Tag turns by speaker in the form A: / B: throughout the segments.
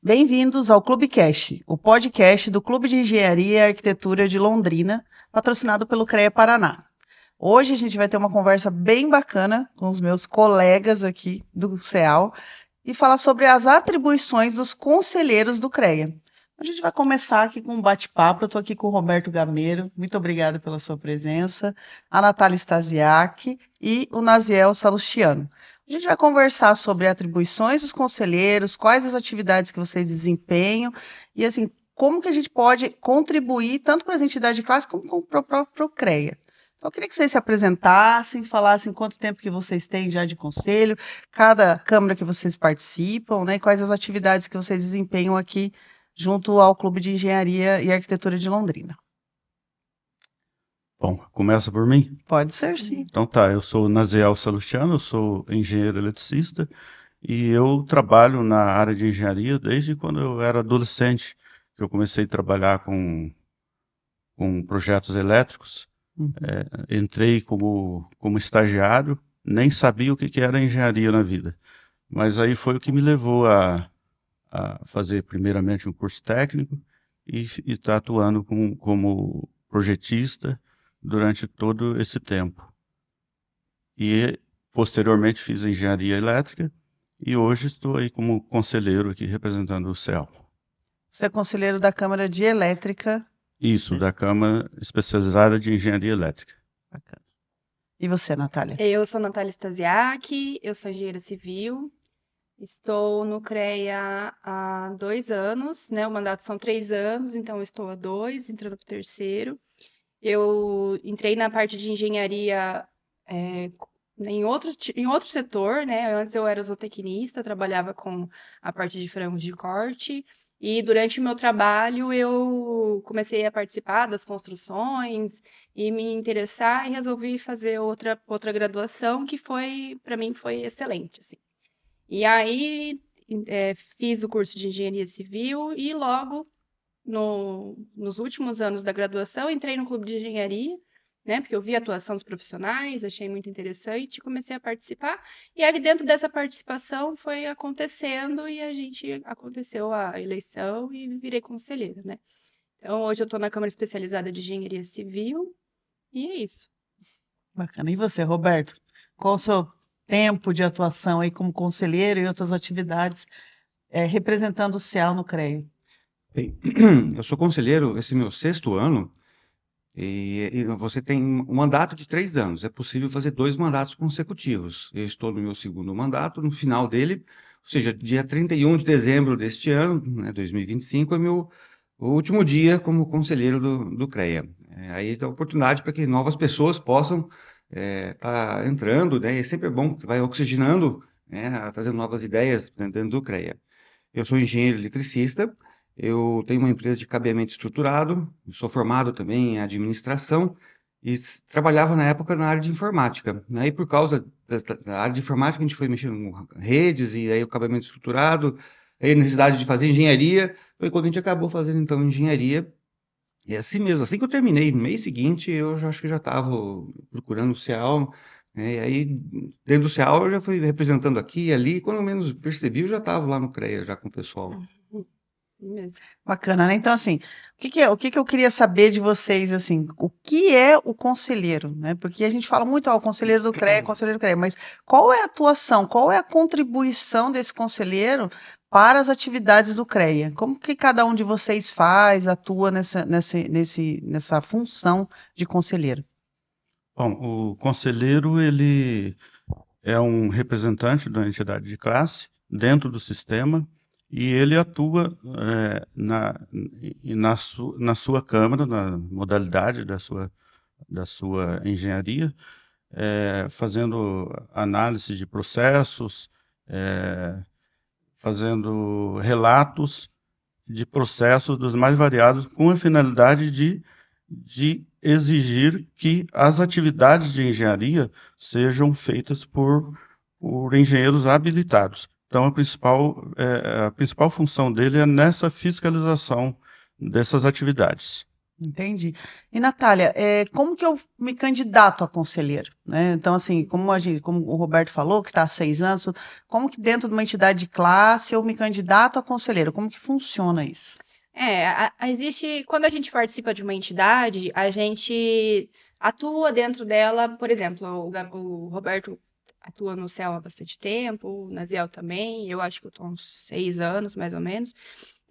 A: Bem-vindos ao Clubecast, o podcast do Clube de Engenharia e Arquitetura de Londrina, patrocinado pelo CREA Paraná. Hoje a gente vai ter uma conversa bem bacana com os meus colegas aqui do CEAL e falar sobre as atribuições dos conselheiros do CREA. A gente vai começar aqui com um bate-papo. Eu estou aqui com o Roberto Gameiro, muito obrigada pela sua presença, a Natália Stasiak e o Naziel Salustiano. A gente vai conversar sobre atribuições dos conselheiros, quais as atividades que vocês desempenham e, assim, como que a gente pode contribuir tanto para as entidades de classe como para o próprio CREA. Então, eu queria que vocês se apresentassem, falassem quanto tempo que vocês têm já de conselho, cada câmara que vocês participam, né, e quais as atividades que vocês desempenham aqui junto ao Clube de Engenharia e Arquitetura de Londrina.
B: Bom, começa por mim?
A: Pode ser, sim.
B: Então tá, eu sou o Naziel Salustiano, eu sou engenheiro eletricista e eu trabalho na área de engenharia desde quando eu era adolescente, que eu comecei a trabalhar com projetos elétricos. Entrei como estagiário, nem sabia o que era engenharia na vida, mas aí foi o que me levou a fazer primeiramente um curso técnico e estar atuando como projetista durante todo esse tempo. E posteriormente fiz engenharia elétrica e hoje estou aí como conselheiro aqui representando o CEAL.
A: Você é conselheiro da Câmara de Elétrica.
B: Isso, da Câmara Especializada de Engenharia Elétrica.
A: Bacana. E você, Natália?
C: Eu sou Natália Stasiak, eu sou engenheira civil, estou no CREA há 2 anos, né? O mandato são 3 anos, então eu estou há 2, entrando para o terceiro. Eu entrei na parte de engenharia em outro setor, né? Antes eu era zootecnista, trabalhava com a parte de frangos de corte. E durante o meu trabalho eu comecei a participar das construções e me interessar e resolvi fazer outra graduação que para mim foi excelente, assim. E aí fiz o curso de engenharia civil e logo nos últimos anos da graduação entrei no clube de engenharia, né? Porque eu vi a atuação dos profissionais, achei muito interessante, comecei a participar. E aí dentro dessa participação foi acontecendo e aconteceu a eleição e virei conselheira, né? Então hoje eu estou na Câmara Especializada de Engenharia Civil e é isso.
A: Bacana. E você, Roberto? Qual o seu tempo de atuação aí como conselheiro e outras atividades representando o CEAL no CREA?
D: Bem, eu sou conselheiro esse meu 6º ano e você tem um mandato de 3 anos. É possível fazer 2 mandatos consecutivos. Eu estou no meu 2º mandato, no final dele, ou seja, dia 31 de dezembro deste ano, né, 2025, é o último dia como conselheiro do CREA. Aí dá oportunidade para que novas pessoas possam estar entrando, né? E sempre é bom que vai oxigenando, né, trazendo novas ideias dentro do CREA. Eu sou engenheiro eletricista. Eu tenho uma empresa de cabeamento estruturado, sou formado também em administração e trabalhava na época na área de informática. Aí, por causa da área de informática, a gente foi mexendo com redes e aí o cabeamento estruturado, aí a necessidade de fazer engenharia, foi quando a gente acabou fazendo, então, engenharia. E assim mesmo, assim que eu terminei, no mês seguinte, eu acho que já estava procurando o CEAL, né? E aí, dentro do CEAL, eu já fui representando aqui e ali, e quando menos percebi, eu já estava lá no CREA, já com o pessoal.
C: Mesmo.
A: Bacana, né? Então, assim, o que que eu queria saber de vocês, assim, o que é o conselheiro, né? Porque a gente fala muito, o conselheiro do CREA, mas qual é a atuação, qual é a contribuição desse conselheiro para as atividades do CREA? Como que cada um de vocês atua nessa função de conselheiro?
B: Bom, o conselheiro, ele é um representante da entidade de classe dentro do sistema e ele atua na sua câmara, na modalidade da sua engenharia, fazendo análise de processos, fazendo relatos de processos dos mais variados, com a finalidade de exigir que as atividades de engenharia sejam feitas por engenheiros habilitados. Então, a principal função dele é nessa fiscalização dessas atividades.
A: Entendi. E, Natália, como que eu me candidato a conselheiro, né? Então, assim, como o Roberto falou, que está há 6 anos, como que dentro de uma entidade de classe eu me candidato a conselheiro? Como que funciona isso?
C: Existe, quando a gente participa de uma entidade, a gente atua dentro dela, por exemplo, o Roberto atua no CEL há bastante tempo, o Naziel também, eu acho que eu estou há uns 6 anos, mais ou menos.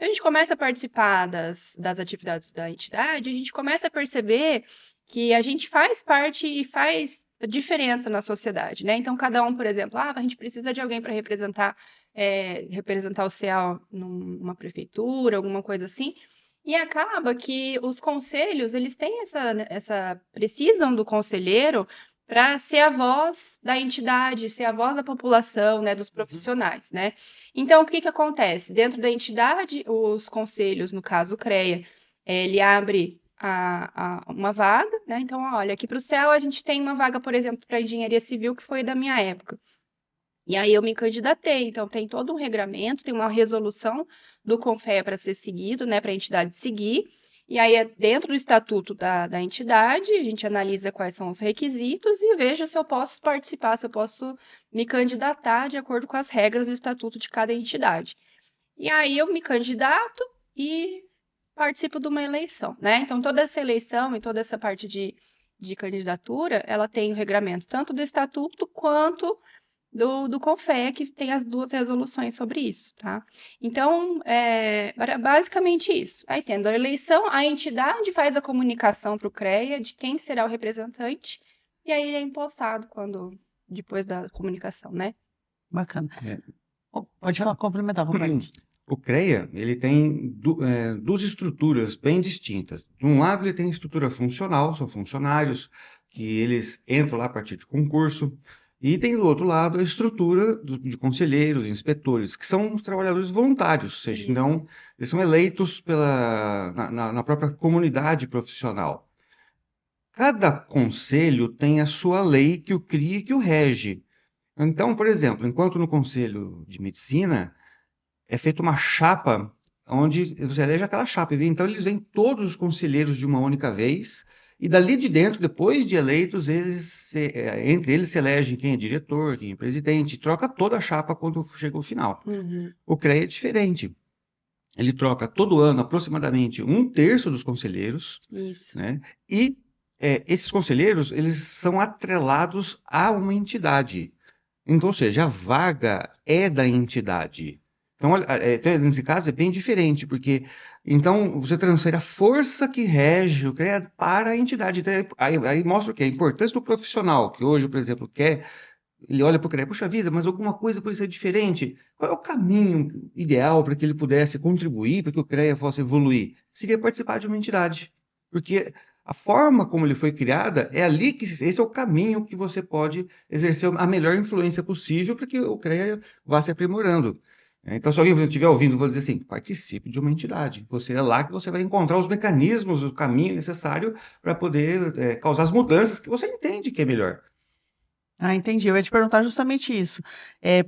C: A gente começa a participar das atividades da entidade, a gente começa a perceber que a gente faz parte e faz diferença na sociedade, né? Então, cada um, por exemplo, a gente precisa de alguém para representar o CEAL numa prefeitura, alguma coisa assim. E acaba que os conselhos, eles têm precisam do conselheiro para ser a voz da entidade, ser a voz da população, né, dos profissionais, né? Então, o que que acontece? Dentro da entidade, os conselhos, no caso o CREA, ele abre uma vaga, né? Então, olha, aqui para o CEL a gente tem uma vaga, por exemplo, para engenharia civil, que foi da minha época. E aí eu me candidatei, então tem todo um regramento, tem uma resolução do CONFEA para ser seguido, né, para a entidade seguir. E aí, dentro do estatuto da entidade, a gente analisa quais são os requisitos e veja se eu posso participar, se eu posso me candidatar de acordo com as regras do estatuto de cada entidade. E aí eu me candidato e participo de uma eleição, né? Então, toda essa eleição e toda essa parte de candidatura, ela tem o regramento tanto do estatuto quanto do CONFEA, que tem as duas resoluções sobre isso, tá? Então, basicamente isso. Aí, tendo a eleição, a entidade faz a comunicação para o CREA de quem será o representante, e aí ele é empossado depois da comunicação, né?
A: Bacana.
D: É.
A: Pode falar, complementar, Roberto.
D: O CREA, ele tem duas estruturas bem distintas. De um lado, ele tem a estrutura funcional, são funcionários que eles entram lá a partir de concurso. E tem do outro lado a estrutura de conselheiros, inspetores, que são trabalhadores voluntários, ou seja,
C: Isso.
D: então, eles são eleitos na própria comunidade profissional. Cada conselho tem a sua lei que o cria e que o rege. Então, por exemplo, enquanto no Conselho de Medicina é feita uma chapa onde você elege aquela chapa. Então, eles vêm todos os conselheiros de uma única vez e dali de dentro, depois de eleitos, entre eles se elegem quem é diretor, quem é presidente, troca toda a chapa quando chega o final.
C: Uhum.
D: O CREA é diferente. Ele troca todo ano aproximadamente 1/3 dos conselheiros,
C: Isso.
D: né? E esses conselheiros, eles são atrelados a uma entidade. Então, ou seja, a vaga é da entidade. Então, nesse caso é bem diferente, porque então você transfere a força que rege o CREA para a entidade. Então, aí mostra o quê? A importância do profissional, que hoje, por exemplo, ele olha para o CREA, puxa vida, mas alguma coisa pode ser diferente. Qual é o caminho ideal para que ele pudesse contribuir, para que o CREA possa evoluir? Seria participar de uma entidade. Porque a forma como ele foi criada é ali que esse é o caminho que você pode exercer a melhor influência possível para que o CREA vá se aprimorando. Então, se alguém estiver ouvindo, vou dizer assim, participe de uma entidade. Você é lá que você vai encontrar os mecanismos, o caminho necessário para poder causar as mudanças que você entende que é melhor.
A: Entendi. Eu ia te perguntar justamente isso.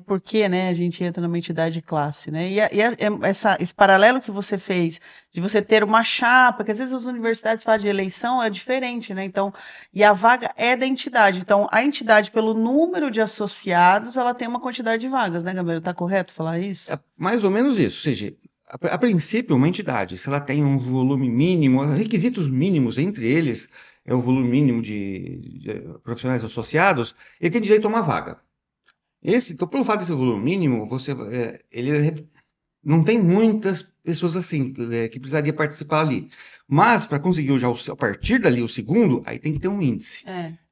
A: Por que, né, a gente entra numa entidade de classe, né? Esse paralelo que você fez de você ter uma chapa, que às vezes as universidades fazem de eleição, é diferente, né? Então, e a vaga é da entidade. Então, a entidade, pelo número de associados, ela tem uma quantidade de vagas, né, Gabriel? Tá correto falar isso?
D: É mais ou menos isso. Ou seja, a princípio, uma entidade, se ela tem um volume mínimo, requisitos mínimos entre eles, é o volume mínimo de profissionais associados, ele tem direito a uma vaga. Então, pelo fato desse volume mínimo, ele não tem muitas pessoas assim que precisaria participar ali. Mas, para conseguir já a partir dali o segundo, aí tem que ter um índice.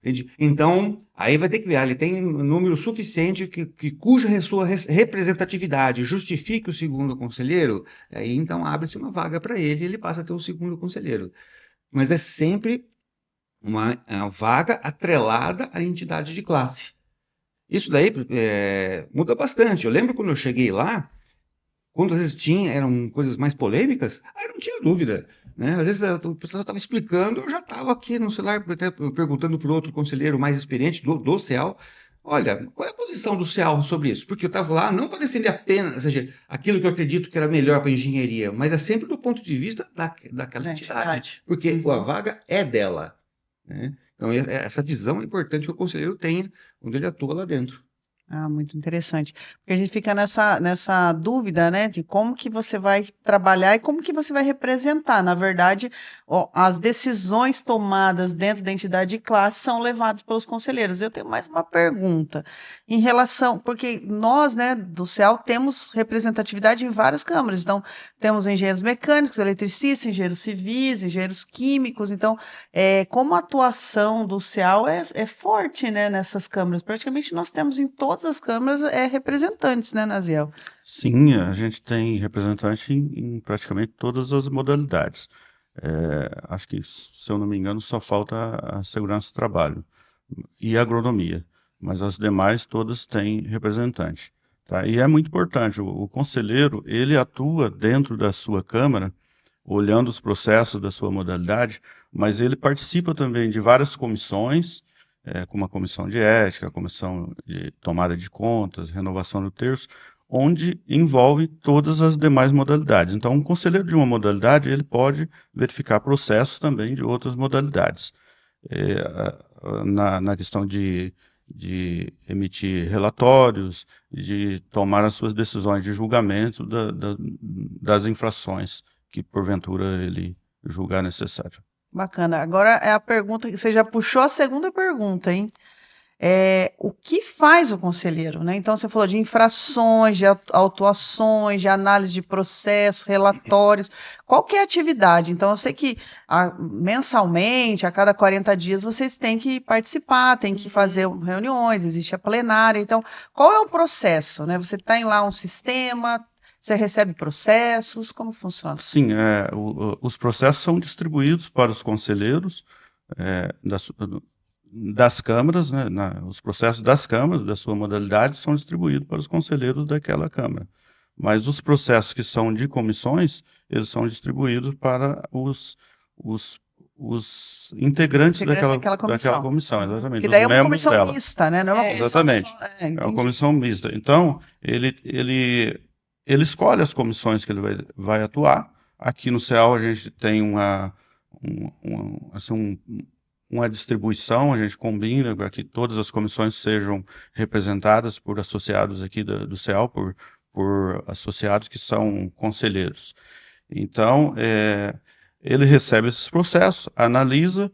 D: Entende? Então, aí vai ter que ver, ele tem um número suficiente cuja sua representatividade justifique o segundo conselheiro, aí então abre-se uma vaga para ele e ele passa a ter o segundo conselheiro. Mas é sempre uma vaga atrelada à entidade de classe. Isso daí muda bastante. Eu lembro quando eu cheguei lá, quando às vezes eram coisas mais polêmicas, aí não tinha dúvida, né? Às vezes o pessoal estava explicando, eu já estava aqui no celular perguntando para o outro conselheiro mais experiente do CEAL, olha, qual é a posição do CEAL sobre isso? Porque eu estava lá não para defender apenas, ou seja, aquilo que eu acredito que era melhor para a engenharia, mas é sempre do ponto de vista daquela entidade, porque a vaga é dela, né? Então, essa visão é importante que o conselheiro tenha quando ele atua lá dentro.
A: Ah, muito interessante. Porque a gente fica nessa dúvida, né, de como que você vai trabalhar e como que você vai representar. Na verdade, as decisões tomadas dentro da entidade de classe são levadas pelos conselheiros. Eu tenho mais uma pergunta em relação, porque nós, né, do CEAL, temos representatividade em várias câmaras. Então, temos engenheiros mecânicos, eletricistas, engenheiros civis, engenheiros químicos. Então, como a atuação do CEAL é forte, né, nessas câmaras. Praticamente nós temos em todas as câmaras representantes, né, Naziel?
B: Sim, a gente tem representante em praticamente todas as modalidades. Acho que, se eu não me engano, só falta a segurança do trabalho e a agronomia, mas as demais todas têm representante. Tá? E é muito importante, o conselheiro, ele atua dentro da sua câmara, olhando os processos da sua modalidade, mas ele participa também de várias comissões, como a comissão de ética, a comissão de tomada de contas, renovação do terço, onde envolve todas as demais modalidades. Então, um conselheiro de uma modalidade, ele pode verificar processos também de outras modalidades. Na questão de emitir relatórios, de tomar as suas decisões de julgamento das infrações que porventura ele julgar necessário.
A: Bacana. Agora é a pergunta que você já puxou a segunda pergunta, hein? O que faz o conselheiro, né? Então, você falou de infrações, de autuações, de análise de processos, relatórios. Qual que é a atividade? Então, eu sei que mensalmente, a cada 40 dias, vocês têm que participar, têm que fazer reuniões, existe a plenária. Então, qual é o processo, né? Você tem lá um sistema, você recebe processos, como funciona?
B: Sim, os processos são distribuídos para os conselheiros das câmaras, né, os processos das câmaras, da sua modalidade, são distribuídos para os conselheiros daquela câmara. Mas os processos que são de comissões, eles são distribuídos para os integrantes daquela comissão, exatamente,
A: Que daí
B: os
A: é uma
B: membros
A: comissão
B: dela.
A: mista, né? Não é uma comissão
B: Exatamente.
A: só.
B: É uma comissão mista. Então, ele escolhe as comissões que ele vai atuar. Aqui no CEAL a gente tem uma distribuição, a gente combina para que todas as comissões sejam representadas por associados aqui do CEAL, por associados que são conselheiros. Então, ele recebe esses processos, analisa,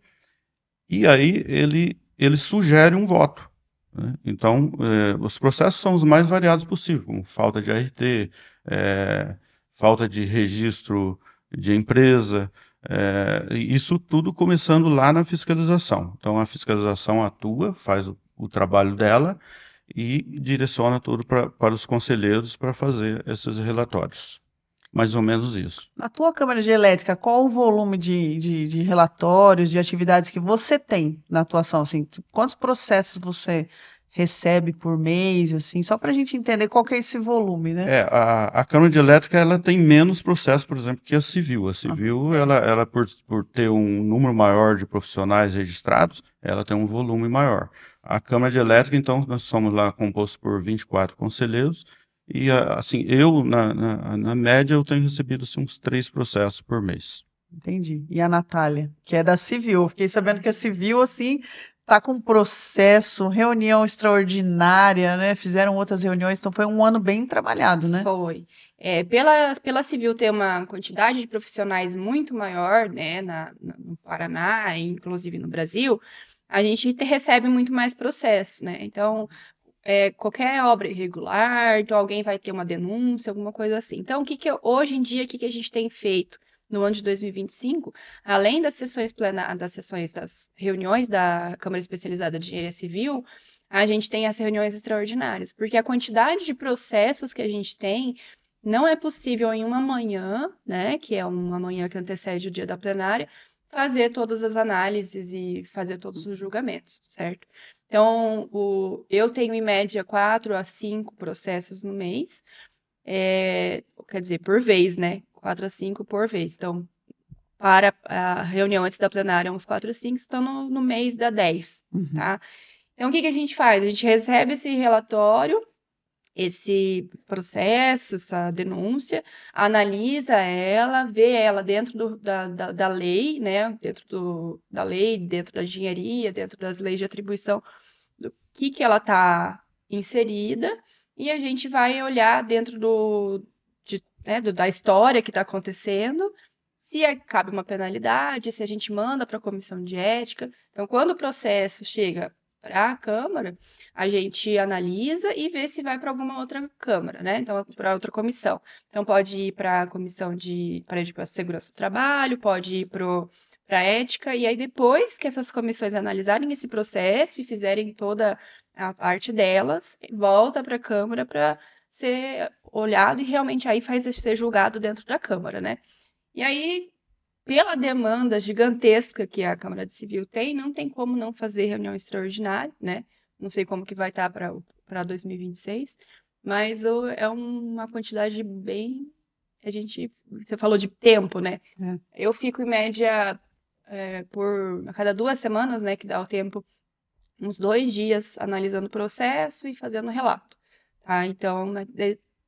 B: e aí ele sugere um voto, né? Então, os processos são os mais variados possível, como falta de ART, falta de registro de empresa, isso tudo começando lá na fiscalização. Então, a fiscalização atua, faz o trabalho dela e direciona tudo para os conselheiros para fazer esses relatórios. Mais ou menos isso.
A: Na tua câmara de elétrica, qual o volume de relatórios, de atividades que você tem na atuação? Assim, quantos processos você recebe por mês, assim, só para a gente entender qual que é esse volume, né?
B: A Câmara de Elétrica ela tem menos processos, por exemplo, que a Civil. A Civil, ela por ter um número maior de profissionais registrados, ela tem um volume maior. A Câmara de Elétrica, então, nós somos lá compostos por 24 conselheiros, e assim, na média, eu tenho recebido assim, uns 3 processos por mês.
A: Entendi. E a Natália, que é da Civil. Eu fiquei sabendo que a Civil, assim, tá com um processo, reunião extraordinária, né? Fizeram outras reuniões, então foi um ano bem trabalhado, né?
C: Foi. Pela Civil ter uma quantidade de profissionais muito maior, né, no Paraná, e inclusive no Brasil, a gente recebe muito mais processo, né? Então, qualquer obra irregular, então alguém vai ter uma denúncia, alguma coisa assim. Então, hoje em dia, o que a gente tem feito no ano de 2025, além das sessões das reuniões da Câmara Especializada de Engenharia Civil, a gente tem as reuniões extraordinárias, porque a quantidade de processos que a gente tem não é possível em uma manhã, né, que é uma manhã que antecede o dia da plenária, fazer todas as análises e fazer todos os julgamentos, certo? Então, eu tenho em média 4 a 5 processos no mês, quer dizer, por vez, né? 4 a 5 por vez. Então, para a reunião antes da plenária, uns 4 a 5, então no mês dá 10, tá? Então, o que que a gente faz? A gente recebe esse relatório, esse processo, essa denúncia, analisa ela, vê ela dentro da lei, né? Da lei, dentro da engenharia, dentro das leis de atribuição, do que ela está inserida, e a gente vai olhar dentro da história que está acontecendo, se cabe uma penalidade, se a gente manda para a comissão de ética. Então, quando o processo chega para a Câmara, a gente analisa e vê se vai para alguma outra Câmara, né? Então, para outra comissão. Então, pode ir para a comissão para a segurança do trabalho, pode ir para a ética, e aí depois que essas comissões analisarem esse processo e fizerem toda a parte delas, volta para a Câmara para ser olhado e realmente aí faz ser julgado dentro da Câmara, né? E aí, pela demanda gigantesca que a Câmara de Civil tem, não tem como não fazer reunião extraordinária, né? Não sei como que vai estar para 2026, mas é uma quantidade bem. Você falou de tempo, né?
A: É.
C: Eu fico em média a cada 2 semanas, né, que dá o tempo, uns 2 dias analisando o processo e fazendo relato, tá? Então,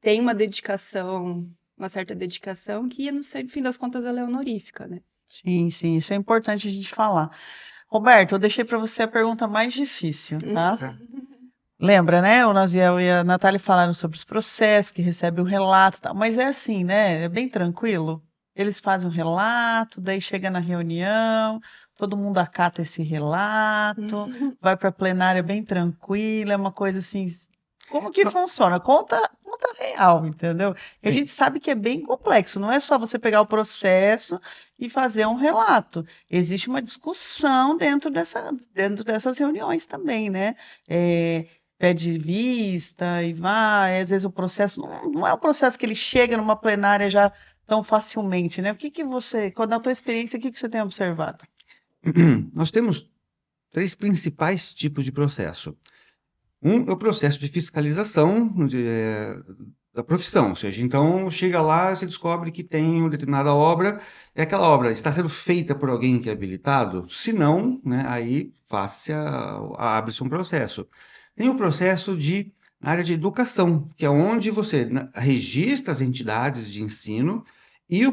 C: tem uma dedicação, uma certa dedicação que, no fim das contas, ela é honorífica, né?
A: Sim, sim, isso é importante a gente falar. Roberto, eu deixei para você a pergunta mais difícil, tá? Lembra, né? O Naziel e a Natália falaram sobre os processos, que recebe o relato e tal, mas é assim, né? É bem tranquilo. Eles fazem o relato, daí chega na reunião, todo mundo acata esse relato, vai para a plenária bem tranquila, é uma coisa assim. Como que funciona? Conta real, entendeu? E a
D: Sim.
A: gente sabe que é bem complexo, não é só você pegar o processo e fazer um relato. Existe uma discussão dentro dessas reuniões também, né? Pede vista e vai, às vezes o processo não é um processo que ele chega numa plenária já tão facilmente, né? O que que você, na tua experiência, o que que você tem observado?
D: Nós temos 3 principais tipos de processo. Um é o processo de fiscalização da profissão, ou seja, então chega lá, você descobre que tem uma determinada obra, e aquela obra está sendo feita por alguém que é habilitado? Se não, né, aí abre-se um processo. Tem o processo na área de educação, que é onde você registra as entidades de ensino e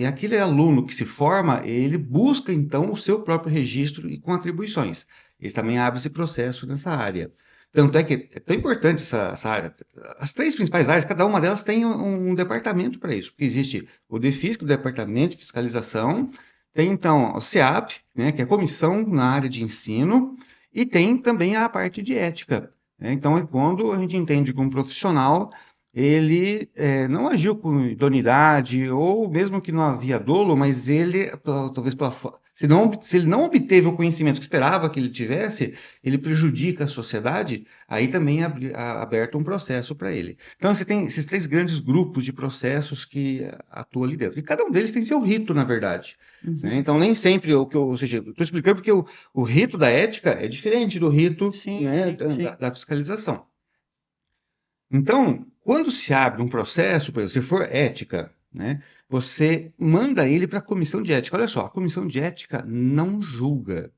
D: aquele aluno que se forma, ele busca então o seu próprio registro e com atribuições. Eles também abrem esse processo nessa área. Tanto é que é tão importante essa área. As 3 principais áreas, cada uma delas tem um departamento para isso. Existe o DEFIS, que é o Departamento de Fiscalização, tem então o CEAP, né, que é a Comissão na área de ensino, e tem também a parte de ética, né? Então, é quando a gente entende que um profissional ele não agiu com idoneidade, ou mesmo que não havia dolo, mas ele, talvez se ele não obteve o conhecimento que esperava que ele tivesse, ele prejudica a sociedade, aí também é aberto um processo para ele. Então, você tem esses 3 grandes grupos de processos que atuam ali dentro. E cada um deles tem seu rito, na verdade, né? Então, nem sempre ou seja, eu estou explicando porque o rito da ética é diferente do rito,
A: Sim,
D: né,
A: sim.
D: da fiscalização. Então, quando se abre um processo, por exemplo, se for ética, né, você manda ele para a comissão de ética. Olha só, a comissão de ética não julga,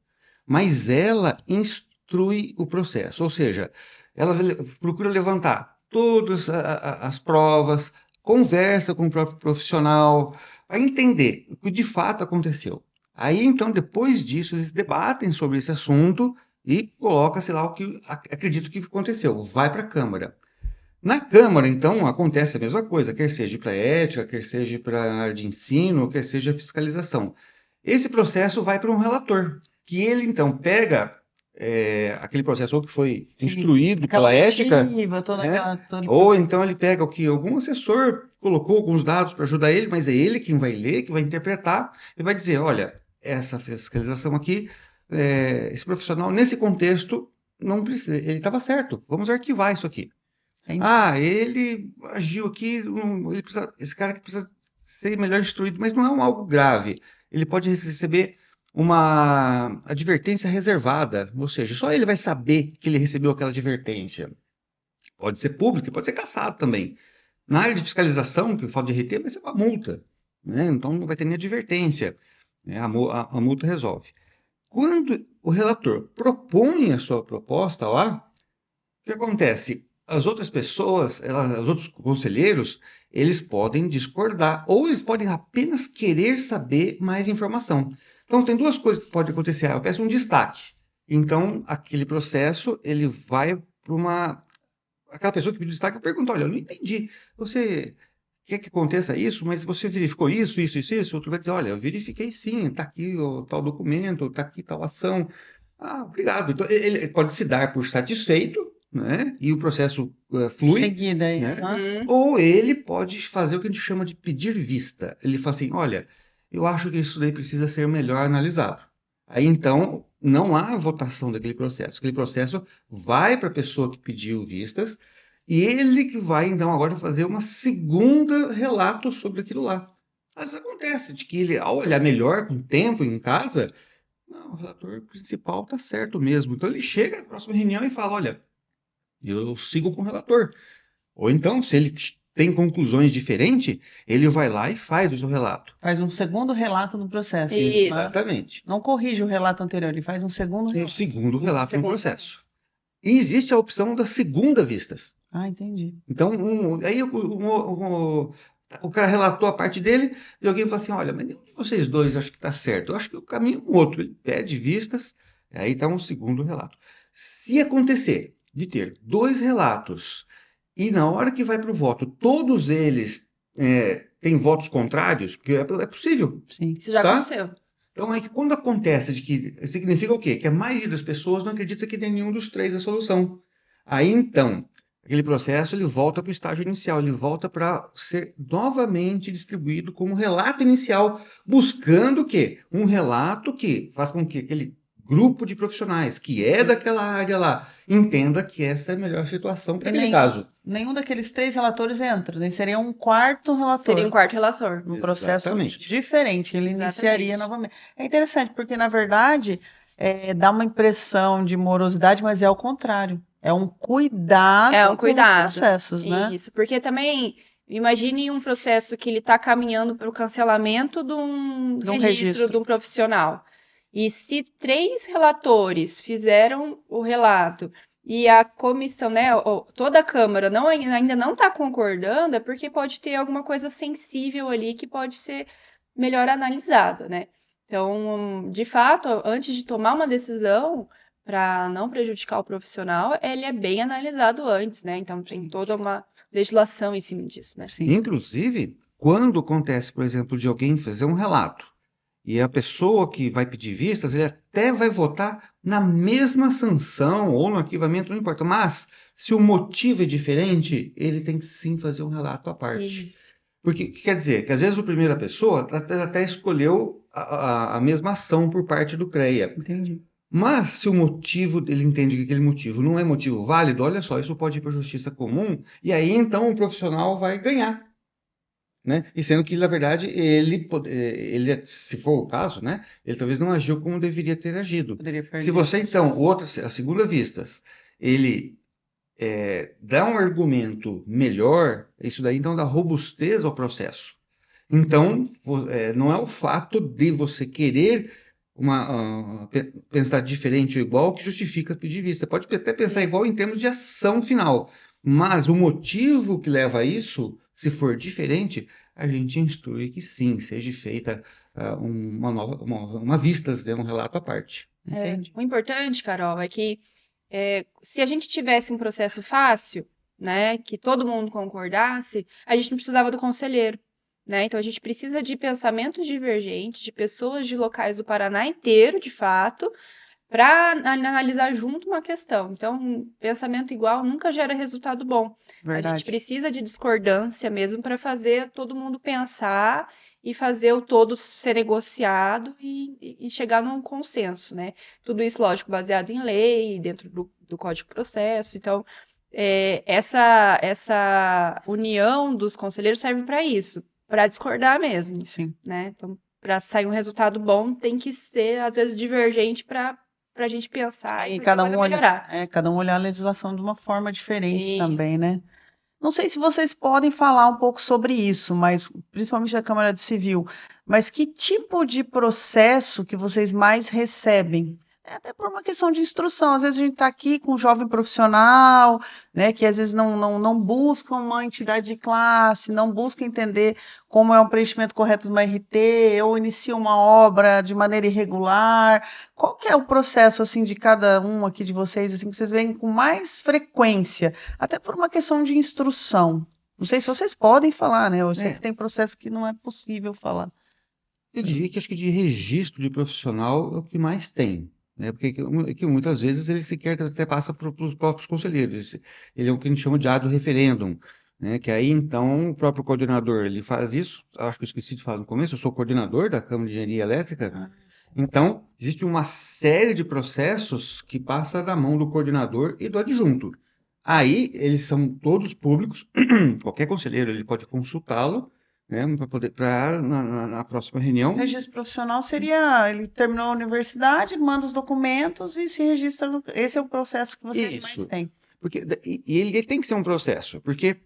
D: mas ela instrui o processo, ou seja, ela procura levantar todas as provas, conversa com o próprio profissional, para entender o que de fato aconteceu. Aí, então, depois disso, eles debatem sobre esse assunto e coloca-se lá o que acredito que aconteceu. Vai para a Câmara. Na Câmara, então, acontece a mesma coisa, quer seja para ética, quer seja para a área de ensino, quer seja fiscalização. Esse processo vai para um relator, que ele, então, pega aquele processo ou que foi
A: Sim.
D: instruído
A: Aquela
D: pela ética,
A: oitiva, toda
D: né?
A: todo
D: Ou então ele pega o que algum assessor colocou alguns dados para ajudar ele, mas é ele quem vai ler, que vai interpretar, e vai dizer, olha, essa fiscalização aqui, esse profissional, nesse contexto, não precisa, ele estava certo, vamos arquivar isso aqui. Ele agiu aqui, esse cara que precisa ser melhor instruído, mas não é algo grave. Ele pode receber uma advertência reservada, ou seja, só ele vai saber que ele recebeu aquela advertência. Pode ser público, pode ser cassado também. Na área de fiscalização, que falta de RT, vai ser uma multa, né? Então não vai ter nem advertência, né? A multa resolve. quando o relator propõe a sua proposta lá, o que acontece? As outras pessoas, os outros conselheiros, eles podem discordar ou eles podem apenas querer saber mais informação. Então, tem duas coisas que podem acontecer. Eu peço um destaque. Então, aquele processo, ele vai para uma... Aquela pessoa que pediu destaque pergunta, olha, eu não entendi. Você quer que aconteça isso, mas você verificou isso, isso, isso, isso? Outro vai dizer, olha, eu verifiquei sim, está aqui o tal documento, está aqui tal ação. Ah, obrigado. Então, ele pode se dar por satisfeito, né? E o processo flui,
A: Seguida aí.
D: né?
C: Uhum.
D: Ou ele pode fazer o que a gente chama de pedir vista. Ele fala assim, olha, eu acho que isso daí precisa ser melhor analisado. Aí, então, não há votação daquele processo. Aquele processo vai para a pessoa que pediu vistas e ele que vai, então, agora fazer uma segunda relato sobre aquilo lá. Mas acontece de que ele, ao olhar melhor com o tempo em casa, não, o relator principal está certo mesmo. Então, ele chega na próxima reunião e fala, olha, eu sigo com o relator. Ou então, se ele tem conclusões diferentes, ele vai lá e faz o seu relato.
A: Faz um segundo relato no processo.
C: Isso.
A: Né?
D: Exatamente.
A: Não corrige o relato anterior, ele faz um segundo
D: Um
A: relato.
D: segundo relato no
C: Segundo
D: processo. E existe a opção da segunda vistas.
A: Ah, entendi.
D: Então, aí o cara relatou a parte dele e alguém fala assim, olha, mas nenhum de vocês dois acho que está certo. Eu acho que o caminho é um outro. Ele pede vistas, aí está um segundo relato. Se acontecer de ter dois relatos e na hora que vai para o voto, todos eles têm votos contrários, porque é possível,
A: Sim.
C: Isso já
D: tá?
C: aconteceu.
D: Então, aí, quando acontece de que significa o quê? Que a maioria das pessoas não acredita que nenhum dos três é a solução. Aí, então, aquele processo ele volta para o estágio inicial, ele volta para ser novamente distribuído como relato inicial, buscando o quê? Um relato que faz com que aquele grupo de profissionais que é daquela área lá entenda que essa é a melhor situação para
A: E
D: aquele caso.
A: nenhum daqueles 3 relatores entra, né? Seria um quarto relator.
C: Seria um quarto relator.
A: Num processo
D: Exatamente.
A: diferente, ele iniciaria
C: Exatamente.
A: novamente. É interessante, porque, na verdade, dá uma impressão de morosidade, mas é ao contrário. É um cuidado
C: É um
A: com os
C: cuidado.
A: processos, né?
C: Isso, porque também, imagine um processo que ele está caminhando para o cancelamento de um
A: De um
C: registro
A: registro.
C: de um profissional. E se 3 relatores fizeram o relato e a comissão, né, toda a Câmara ainda não está concordando, é porque pode ter alguma coisa sensível ali que pode ser melhor analisada, né? Então, de fato, antes de tomar uma decisão, para não prejudicar o profissional, ele é bem analisado antes, né? Então, tem toda uma legislação em cima disso, né?
A: Sim.
D: Inclusive, quando acontece, por exemplo, de alguém fazer um relato e a pessoa que vai pedir vistas, ele até vai votar na mesma sanção ou no arquivamento, não importa. Mas, se o motivo é diferente, ele tem que sim fazer um relato à parte.
C: Isso.
D: Porque o que quer dizer? Que às vezes a primeira pessoa até escolheu a mesma ação por parte do CREA.
A: Entendi.
D: Mas se o motivo, ele entende que aquele motivo não é motivo válido, olha só, isso pode ir para a justiça comum, e aí então o profissional vai ganhar. Né? E sendo que, na verdade, ele, se for o caso, né, ele talvez não agiu como deveria ter agido.
A: Poderia perder.
D: Se você, então, a segunda vistas, ele dá um argumento melhor, isso daí, então, dá robustez ao processo. Então, não é o fato de você querer pensar diferente ou igual que justifica pedir vista. Você pode até pensar igual em termos de ação final, mas o motivo que leva a isso, se for diferente, a gente instrui que sim, seja feita uma vistas, um relato à parte.
A: Entendi.
C: O importante, Carol, é que se a gente tivesse um processo fácil, né, que todo mundo concordasse, a gente não precisava do conselheiro. Né? Então, a gente precisa de pensamentos divergentes, de pessoas de locais do Paraná inteiro, de fato, para analisar junto uma questão. Então, pensamento igual nunca gera resultado bom. A
A: Verdade.
C: gente precisa de discordância mesmo para fazer todo mundo pensar e fazer o todo ser negociado e chegar num consenso, né? Tudo isso, lógico, baseado em lei, dentro do Código de Processo. Então, essa união dos conselheiros serve para isso. Para discordar mesmo,
A: Sim.
C: né? Então, para sair um resultado bom, tem que ser, às vezes, divergente para a gente pensar e
A: cada
C: fazer
A: um
C: a coisa melhorar.
A: cada um olhar a legislação de uma forma diferente
C: Isso.
A: também, né? Não sei se vocês podem falar um pouco sobre isso, mas principalmente da Câmara de Civil. mas que tipo de processo que vocês mais recebem? É até por uma questão de instrução. Às vezes a gente está aqui com um jovem profissional, né, que às vezes não busca uma entidade de classe, não busca entender como é o preenchimento correto de uma RT, ou inicia uma obra de maneira irregular. Qual que é o processo assim de cada um aqui de vocês, assim, que vocês veem com mais frequência, até por uma questão de instrução? Não sei se vocês podem falar, né? Eu sei que tem processo que não é possível falar.
D: Eu diria que acho que de registro de profissional é o que mais tem, né? Porque que muitas vezes ele sequer até passa para os próprios conselheiros. Ele é o que a gente chama de ad referendum, né? Que aí então o próprio coordenador ele faz isso. Acho que eu esqueci de falar no começo. Eu sou coordenador da Câmara de Engenharia Elétrica. Então existe uma série de processos que passa da mão do coordenador e do adjunto. Aí eles são todos públicos. Qualquer conselheiro ele pode consultá-lo, né, na próxima
A: O
D: reunião.
A: registro profissional seria, ele terminou a universidade, manda os documentos e se registra. Esse é o processo que vocês mais
D: Isso.
A: têm.
D: Porque, e ele tem que ser um processo, porque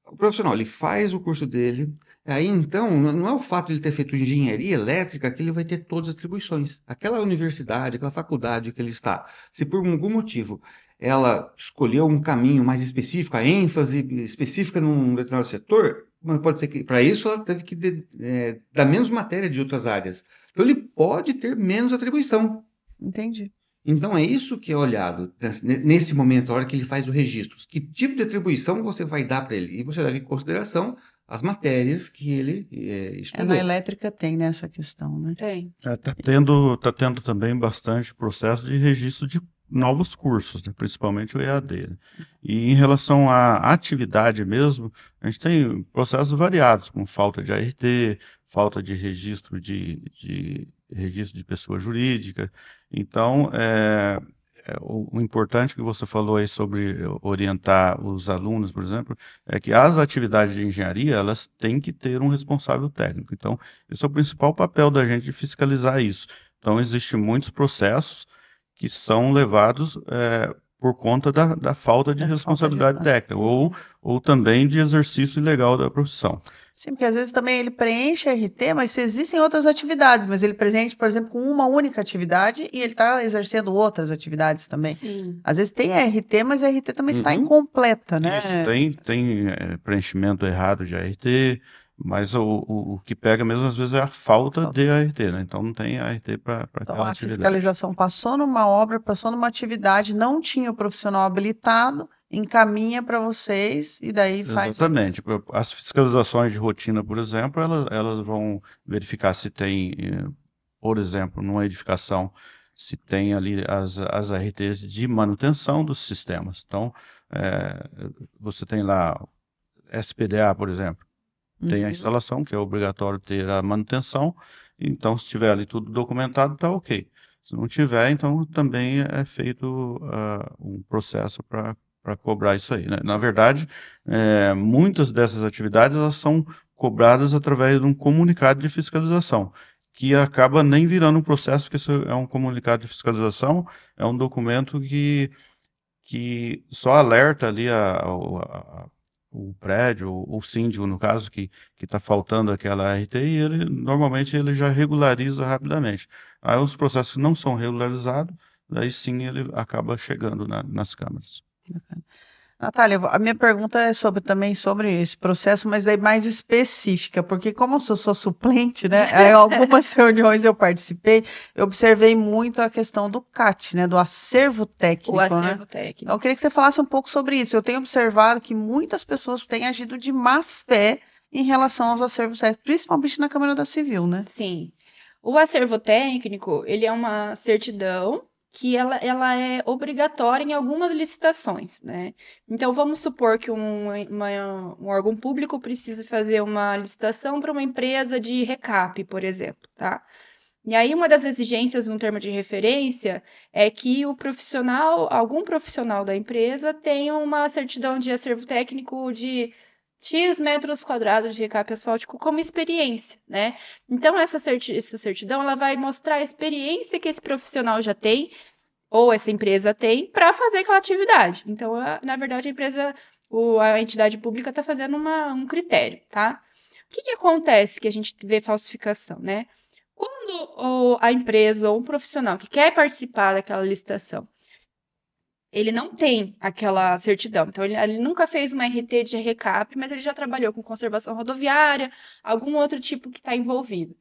D: o profissional ele faz o curso dele, aí então não é o fato de ele ter feito engenharia elétrica que ele vai ter todas as atribuições. Aquela universidade, aquela faculdade que ele está, se por algum motivo ela escolheu um caminho mais específico, a ênfase específica num determinado setor, mas pode ser que para isso ela teve que dar menos matéria de outras áreas. Então ele pode ter menos atribuição.
A: Entendi.
D: Então é isso que é olhado nesse momento, a hora que ele faz o registro. Que tipo de atribuição você vai dar para ele? E você leva em consideração as matérias que ele
A: Na
D: estudou.
A: elétrica tem nessa questão, né?
C: Tem.
B: Tá tendo também bastante processo de registro de novos cursos, né? Principalmente o EAD, né? E em relação à atividade mesmo, a gente tem processos variados, como falta de ART, falta de registro de registro de pessoa jurídica. Então, o importante que você falou aí sobre orientar os alunos, por exemplo, é que as atividades de engenharia, elas têm que ter um responsável técnico. Então, esse é o principal papel da gente de fiscalizar isso. Então, existem muitos processos que são levados por conta da falta de
A: Da falta de
B: responsabilidade
A: prática.
B: técnica, ou também de exercício ilegal da profissão.
A: Sim, porque às vezes também ele preenche a RT, mas se existem outras atividades, mas ele preenche, por exemplo, com uma única atividade e ele está exercendo outras atividades também.
C: Sim.
A: Às vezes tem a RT, mas a RT também está
D: Uhum.
A: incompleta, né?
B: Isso, tem preenchimento errado de ART, mas o que pega mesmo às vezes é a falta de ART, né? Então não tem ART para
A: Então,
B: aquela
A: a
B: atividade.
A: fiscalização passou numa obra, passou numa atividade, não tinha o profissional habilitado, encaminha para vocês e daí faz.
B: Exatamente. As fiscalizações de rotina, por exemplo, elas vão verificar se tem, por exemplo, numa edificação, se tem ali as ARTs de manutenção dos sistemas. Então, você tem lá SPDA, por exemplo. Tem a
A: Uhum.
B: instalação, que é obrigatório ter a manutenção. Então, se tiver ali tudo documentado, está ok. Se não tiver, então também é feito um processo para cobrar isso aí, né? Na verdade, muitas dessas atividades elas são cobradas através de um comunicado de fiscalização, que acaba nem virando um processo, porque isso é um comunicado de fiscalização, é um documento que só alerta ali o prédio, o síndico, no caso, que está faltando aquela RT, e normalmente ele já regulariza rapidamente. Aí os processos que não são regularizados, daí sim ele acaba chegando nas câmaras.
A: Bacana. Natália, a minha pergunta é também sobre esse processo, mas daí mais específica, porque como eu sou suplente, né, em algumas reuniões eu participei, eu observei muito a questão do CAT, né, do acervo técnico,
C: O
A: né?
C: acervo
A: Então,
C: técnico.
A: eu queria que você falasse um pouco sobre isso. Eu tenho observado que muitas pessoas têm agido de má fé em relação aos acervos técnicos, principalmente na Câmara da Civil, né?
C: Sim. O acervo técnico, ele é uma certidão que ela é obrigatória em algumas licitações, né? Então, vamos supor que um órgão público precisa fazer uma licitação para uma empresa de recap, por exemplo, tá? E aí, uma das exigências no termo de referência é que algum profissional da empresa tenha uma certidão de acervo técnico de X metros quadrados de recap asfáltico como experiência, né? Então, essa certidão, ela vai mostrar a experiência que esse profissional já tem, ou essa empresa tem, para fazer aquela atividade. Então, na verdade, a entidade pública está fazendo um critério, tá? que acontece que a gente vê falsificação, né? Quando a empresa ou um profissional que quer participar daquela licitação, ele não tem aquela certidão. Então, ele nunca fez uma RT de recap, mas ele já trabalhou com conservação rodoviária, algum outro tipo que está envolvido.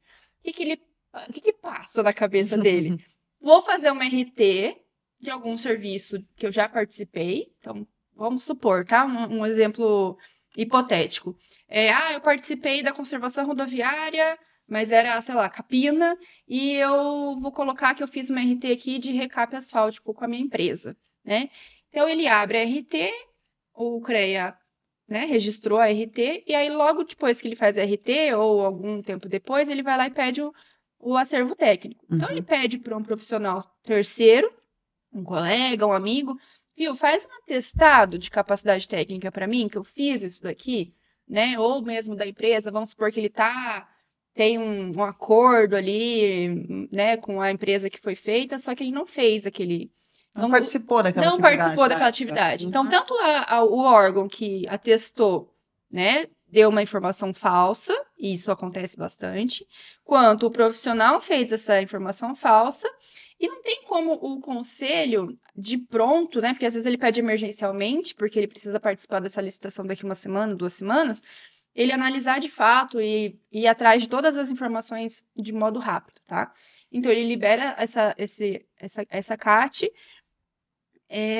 C: O que passa na cabeça dele? Vou fazer uma RT de algum serviço que eu já participei. Então, vamos supor, tá? Um exemplo hipotético. Eu participei da conservação rodoviária, mas era, sei lá, Capina, e eu vou colocar que eu fiz uma RT aqui de recap asfáltico com a minha empresa, né? Então, ele abre a RT, o CREA, né, registrou a RT, e aí logo depois que ele faz a RT, ou algum tempo depois, ele vai lá e pede o acervo técnico. Então, ele pede para um profissional terceiro, um colega, um amigo, viu, faz um atestado de capacidade técnica para mim, que eu fiz isso daqui, né? Ou mesmo da empresa, vamos supor que ele tem um acordo ali, né, com a empresa que foi feita, só que ele não fez aquele.
A: Não
C: Então,
A: participou daquela
C: não
A: atividade.
C: participou daquela atividade. Então, tanto o órgão que atestou, né, deu uma informação falsa, e isso acontece bastante, quanto o profissional fez essa informação falsa, e não tem como o conselho, de pronto, né, porque às vezes ele pede emergencialmente, porque ele precisa participar dessa licitação daqui uma semana, 2 semanas, ele analisar de fato e ir atrás de todas as informações de modo rápido, tá? Então, ele libera essa CAT,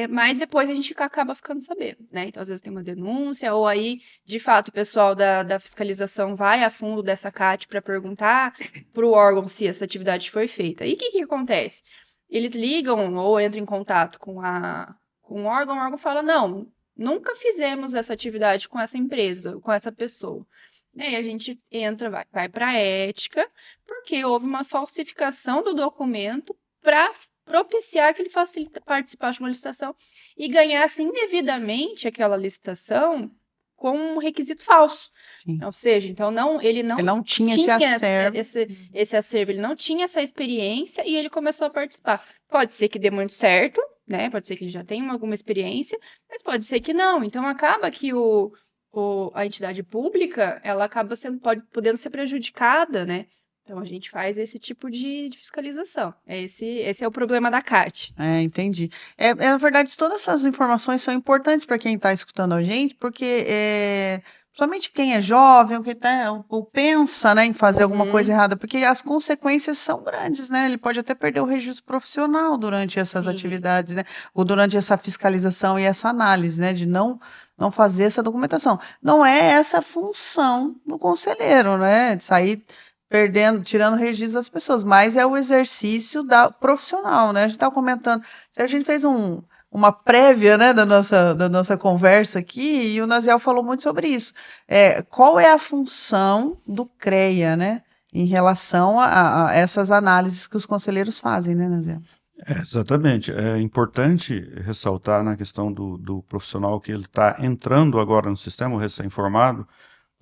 C: mas depois a gente acaba ficando sabendo, né? Então, às vezes tem uma denúncia, ou aí, de fato, o pessoal da fiscalização vai a fundo dessa CAT para perguntar para o órgão se essa atividade foi feita. E o que acontece? Eles ligam ou entram em contato com o órgão fala, não, nunca fizemos essa atividade com essa empresa, com essa pessoa. E aí a gente entra, vai para a ética, porque houve uma falsificação do documento para propiciar que ele participasse de uma licitação e ganhasse indevidamente aquela licitação com um requisito falso.
A: Sim.
C: Ou seja, então ele não
A: tinha esse acervo.
C: esse acervo, ele não tinha essa experiência e ele começou a participar. Pode ser que dê muito certo, né? Pode ser que ele já tenha alguma experiência, mas pode ser que não. Então acaba que a entidade pública, ela acaba podendo ser prejudicada, né? Então, a gente faz esse tipo de fiscalização. Esse é o problema da CAT.
A: Entendi. Na verdade, todas essas informações são importantes para quem está escutando a gente, porque principalmente quem é jovem, ou pensa, né, em fazer alguma coisa errada, porque as consequências são grandes, né? Ele pode até perder o registro profissional durante essas atividades, né? Ou durante essa fiscalização e essa análise, né? De não fazer essa documentação. Não é essa a função do conselheiro, né? De sair tirando registro das pessoas, mas é o exercício profissional, né? A gente estava comentando, a gente fez uma prévia, né, da nossa conversa aqui, e o Naziel falou muito sobre isso. Qual é a função do CREA, né, em relação a essas análises que os conselheiros fazem, né, Naziel?
B: Exatamente. É importante ressaltar na questão do profissional que ele está entrando agora no sistema, o recém-formado,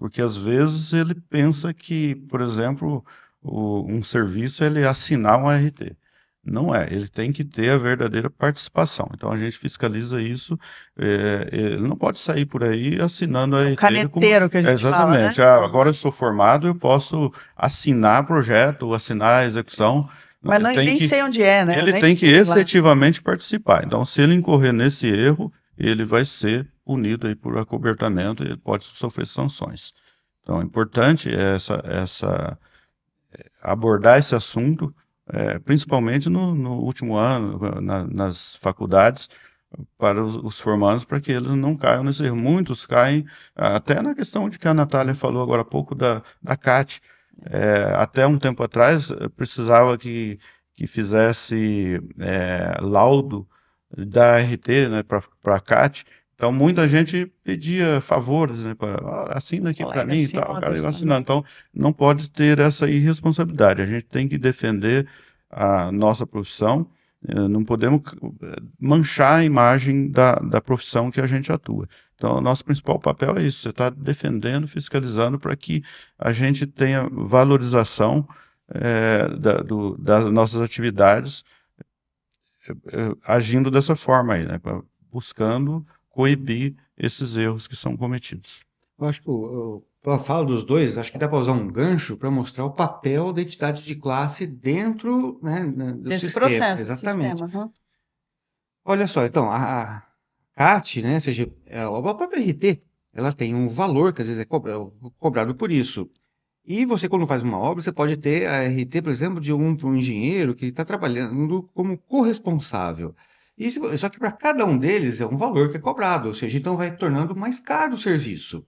B: porque às vezes ele pensa que, por exemplo, um serviço é ele assinar um RT. Não é, ele tem que ter a verdadeira participação. Então a gente fiscaliza isso, ele não pode sair por aí assinando a RT.
A: Caneteiro que a gente
B: exatamente.
A: fala, né?
B: Agora eu sou formado, eu posso assinar projeto, assinar a execução.
A: Mas nem sei onde é, né?
B: Ele tem que efetivamente participar. Então, se ele incorrer nesse erro, ele vai ser punido aí por acobertamento e pode sofrer sanções. Então, é importante abordar esse assunto, principalmente no último ano, nas faculdades, para os formandos, para que eles não caiam nesse erro. Muitos caem, até na questão de que a Natália falou agora há pouco da CAT. Até um tempo atrás, precisava que fizesse laudo da RT, né, para a CAT. Então, muita gente pedia favores, né, assina aqui para mim e tal, o cara ia assinando. Então, não pode ter essa irresponsabilidade. A gente tem que defender a nossa profissão, não podemos manchar a imagem da profissão que a gente atua. Então, o nosso principal papel é isso, você está defendendo, fiscalizando para que a gente tenha valorização das nossas atividades, agindo dessa forma aí, né, buscando coibir esses erros que são cometidos.
D: Eu acho que Eu falo dos dois, acho que dá para usar um gancho para mostrar o papel da entidade de classe dentro, né, do
A: Desse
D: sistema.
A: processo,
D: Exatamente.
A: sistema. Uhum.
D: Olha só, então, a CAT, né, ou seja, a própria RT, ela tem um valor que às vezes é cobrado por isso. E você, quando faz uma obra, você pode ter a RT, por exemplo, de um engenheiro que está trabalhando como corresponsável. Só que para cada um deles é um valor que é cobrado, ou seja, então vai tornando mais caro o serviço.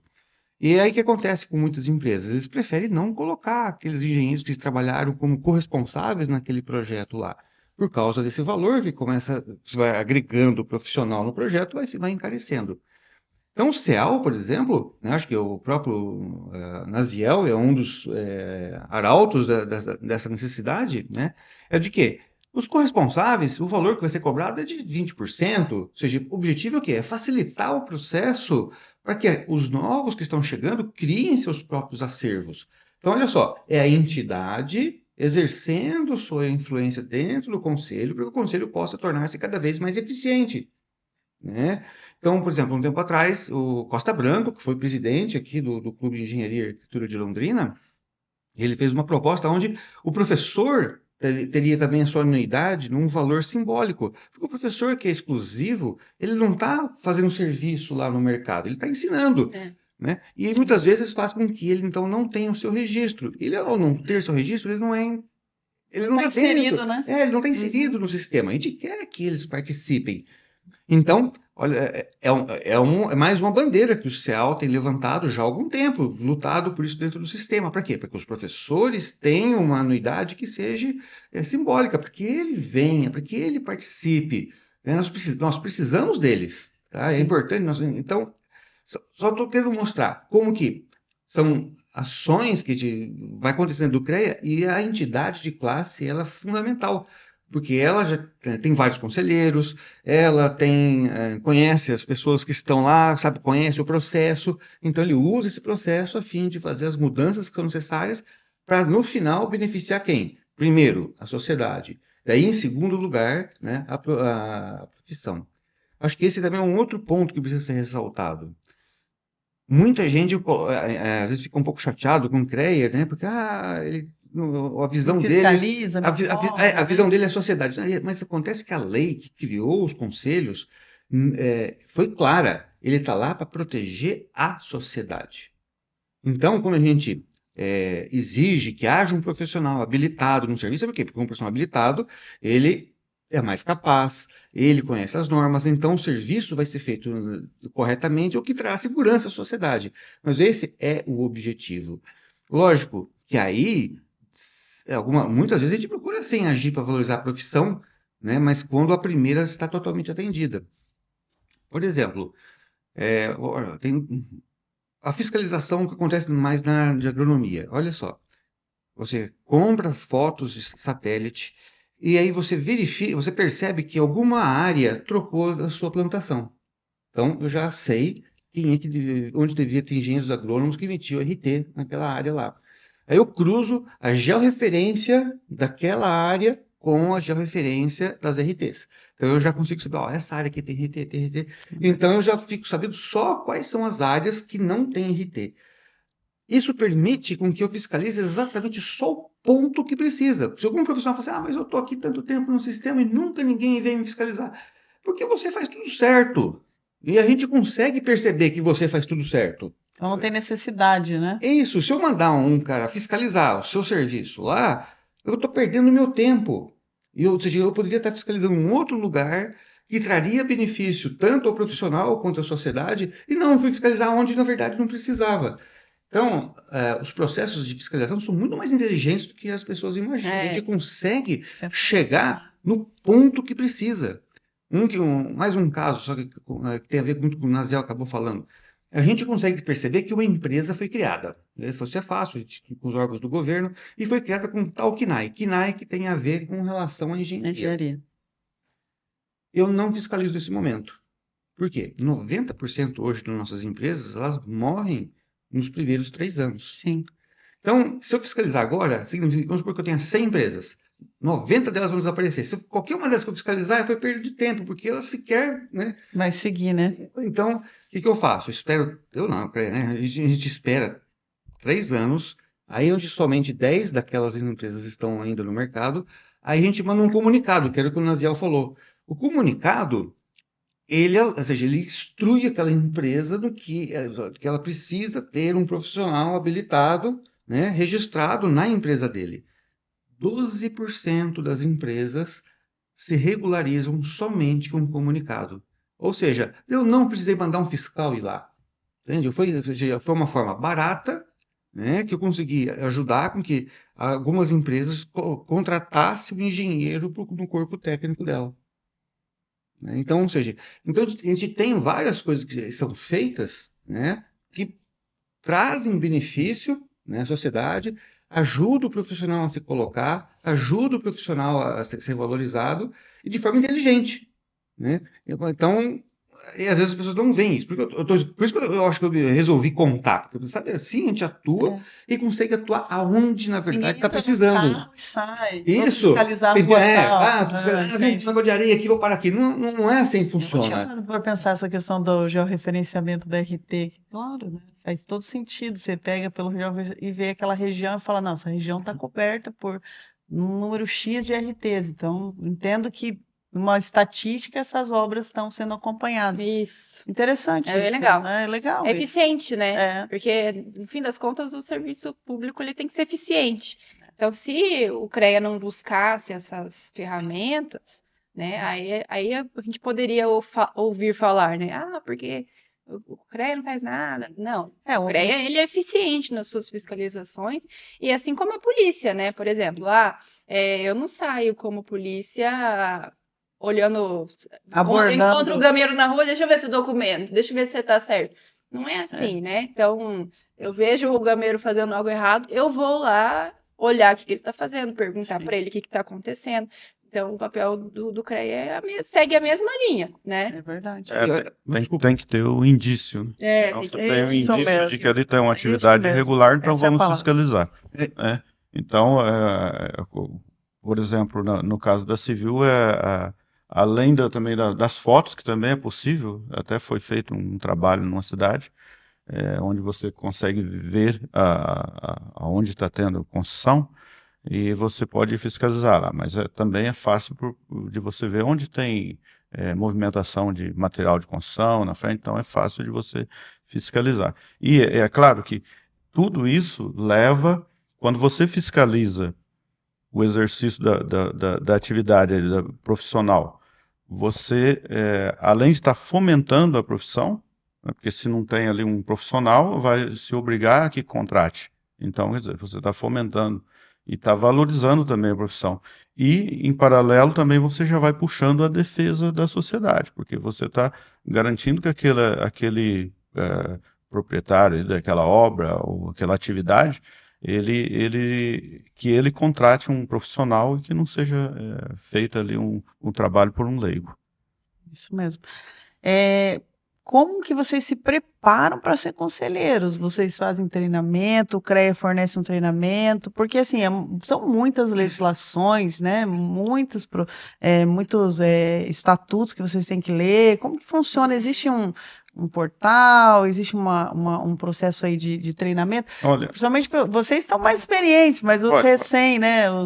D: E é aí que acontece com muitas empresas. Eles preferem não colocar aqueles engenheiros que trabalharam como corresponsáveis naquele projeto lá. Por causa desse valor que começa, você vai agregando o profissional no projeto, vai encarecendo. Então, o CEAL, por exemplo, né, acho que o próprio Naziel é um dos arautos dessa necessidade, né, é de que os corresponsáveis, o valor que vai ser cobrado é de 20%, ou seja, o objetivo é o quê? É facilitar o processo para que os novos que estão chegando criem seus próprios acervos. Então, olha só, é a entidade exercendo sua influência dentro do conselho para que o conselho possa tornar-se cada vez mais eficiente, né? Então, por exemplo, um tempo atrás, o Costa Branco, que foi presidente aqui do Clube de Engenharia e Arquitetura de Londrina, ele fez uma proposta onde o professor teria também a sua anuidade num valor simbólico. Porque o professor que é exclusivo, ele não está fazendo serviço lá no mercado, ele está ensinando.
C: É.
D: Né? E muitas vezes faz com que ele, então, não tenha o seu registro. Ele, ao não ter seu registro, ele não
A: Tá
D: está
A: inserido,
D: dentro.
A: né?
D: Ele não está inserido no sistema. A gente quer que eles participem. Então, olha, é mais uma bandeira que o CEAL tem levantado já há algum tempo, lutado por isso dentro do sistema. Para quê? Para que os professores tenham uma anuidade que seja simbólica, para que ele venha, para que ele participe. Né? Nós precisamos deles. Tá? É
A: Sim.
D: importante. Então, só estou querendo mostrar como que são ações que vai acontecendo do CREA e a entidade de classe ela é fundamental. Porque ela já tem vários conselheiros, ela conhece as pessoas que estão lá, sabe, conhece o processo, então ele usa esse processo a fim de fazer as mudanças que são necessárias para, no final, beneficiar quem? Primeiro, a sociedade. Daí, em segundo lugar, né, a profissão. Acho que esse também é um outro ponto que precisa ser ressaltado. Muita gente, às vezes, fica um pouco chateado com o CREA, né, porque a visão
A: Não
D: dele
A: fiscaliza, não
D: a visão dele é a sociedade. Mas acontece que a lei que criou os conselhos foi clara. Ele está lá para proteger a sociedade. Então, quando a gente exige que haja um profissional habilitado no serviço, é por quê? Porque um profissional habilitado, ele é mais capaz, ele conhece as normas, então o serviço vai ser feito corretamente, o que traz segurança à sociedade. Mas esse é o objetivo. Lógico que aí muitas vezes a gente procura sim agir para valorizar a profissão, né? Mas quando a primeira está totalmente atendida. Por exemplo, tem a fiscalização que acontece mais na área de agronomia. Olha só, você compra fotos de satélite e aí você verifica, você percebe que alguma área trocou a sua plantação. Então eu já sei onde devia ter engenheiros agrônomos que emitiam RT naquela área lá. Aí eu cruzo a georreferência daquela área com a georreferência das RTs. Então eu já consigo saber, essa área aqui tem RT, tem RT. Então eu já fico sabendo só quais são as áreas que não têm RT. Isso permite com que eu fiscalize exatamente só o ponto que precisa. Se algum profissional fala assim, mas eu estou aqui tanto tempo no sistema e nunca ninguém vem me fiscalizar. Porque você faz tudo certo. E a gente consegue perceber que você faz tudo certo.
A: Então não tem necessidade, né?
D: É isso. Se eu mandar um cara fiscalizar o seu serviço lá, eu estou perdendo meu tempo. Ou seja, eu poderia estar fiscalizando um outro lugar que traria benefício tanto ao profissional quanto à sociedade e não fui fiscalizar onde, na verdade, não precisava. Então, os processos de fiscalização são muito mais inteligentes do que as pessoas imaginam. A gente consegue chegar no ponto que precisa. Mais um caso, só que tem a ver muito com o que o Naziel acabou falando. A gente consegue perceber que uma empresa foi criada. Isso é fácil, com os órgãos do governo, e foi criada com tal KNAI. KNAI que tem a ver com relação à engenharia. Eu não fiscalizo nesse momento. Por quê? 90% hoje das nossas empresas, elas morrem nos primeiros 3 anos.
A: Sim.
D: Então, se eu fiscalizar agora, vamos supor que eu tenha 100 empresas, 90 delas vão desaparecer. Se qualquer uma delas que eu fiscalizar, foi perda de tempo, porque elas sequer, né?
A: Vai seguir, né?
D: Então, o que eu faço? Eu não, né? A gente espera 3 anos, aí onde somente 10 daquelas empresas estão ainda no mercado, aí a gente manda um comunicado, que era o que o Naziel falou. O comunicado, ou seja, ele instrui aquela empresa do que ela precisa ter um profissional habilitado, né, registrado na empresa dele. 12% das empresas se regularizam somente com um comunicado. Ou seja, eu não precisei mandar um fiscal ir lá. Entende? Ou seja, foi uma forma barata, né, que eu consegui ajudar com que algumas empresas contratassem o engenheiro no corpo técnico dela. Né? Então, ou seja, então a gente tem várias coisas que são feitas, né, que trazem benefício, né, à sociedade, ajuda o profissional a se colocar, ajuda o profissional a ser valorizado e de forma inteligente. Né? Então, e às vezes as pessoas não veem isso. Por isso que eu acho que eu resolvi contar. Porque, sabe, assim a gente atua e consegue atuar aonde, na
A: Ninguém
D: verdade, está
A: entra no
D: precisando.
A: carro e sai. Vou
D: Isso.
A: fiscalizar a rua tal.
D: Tu precisa, vem um
A: Entende?
D: negócio de areia aqui, vou parar aqui. Não é assim que
A: Eu não tinha
D: funciona.
A: parado para pensar essa questão do georreferenciamento da RT. Claro, né? Faz todo sentido. Você pega pelo e vê aquela região e fala, não, essa região está coberta por um número X de RTs. Então, entendo que numa estatística essas obras estão sendo acompanhadas.
C: Isso.
A: Interessante
C: É bem
A: isso,
C: legal.
A: né? É legal
C: É
A: isso.
C: eficiente, né?
A: É.
C: Porque, no fim das contas, o serviço público ele tem que ser eficiente. Então, se o CREA não buscasse essas ferramentas, né, aí a gente poderia ouvir falar, né? Ah, porque o CREA não faz nada. Não.
A: É,
C: O CREA ele é eficiente nas suas fiscalizações, e assim como a polícia, né? Por exemplo, eu não saio como polícia olhando, encontro o
A: abordando.
C: gameiro na rua, deixa eu ver esse documento, deixa eu ver se você tá certo. Não é assim, né? Então, eu vejo o gameiro fazendo algo errado, eu vou lá olhar o que ele está fazendo, perguntar
A: Sim.
C: para ele o que está acontecendo. Então, o papel do CREA segue a mesma linha, né?
A: É verdade.
B: Tem que ter o indício. Né? Então,
C: Tem
B: você
C: que
B: tem um
A: Isso
B: indício de
A: mesmo.
B: que ali tem uma
A: Isso
B: atividade
A: mesmo.
B: irregular, então
A: Essa é a
B: vamos
A: palavra.
B: fiscalizar. Né? Então, por exemplo, no caso da Civil, além também das fotos, que também é possível, até foi feito um trabalho numa cidade, onde você consegue ver aonde está tendo construção, e você pode fiscalizar lá, mas também é fácil de você ver onde tem movimentação de material de construção na frente, então é fácil de você fiscalizar. E é claro que tudo isso leva, quando você fiscaliza o exercício da atividade profissional, você, além de estar fomentando a profissão, né, porque se não tem ali um profissional, vai se obrigar a que contrate. Então, quer dizer, você está fomentando e está valorizando também a profissão. E, em paralelo, também você já vai puxando a defesa da sociedade, porque você está garantindo que aquele proprietário daquela obra ou aquela atividade, que ele contrate um profissional e que não seja feito ali um trabalho por um leigo.
A: Isso mesmo. Como que vocês se preparam para ser conselheiros? Vocês fazem treinamento, o CREA fornece um treinamento, porque assim, são muitas legislações, né? Muitos estatutos que vocês têm que ler. Como que funciona? Existe um portal, existe um processo aí de treinamento?
B: Olha,
A: Principalmente vocês estão mais experientes, mas os
B: pode.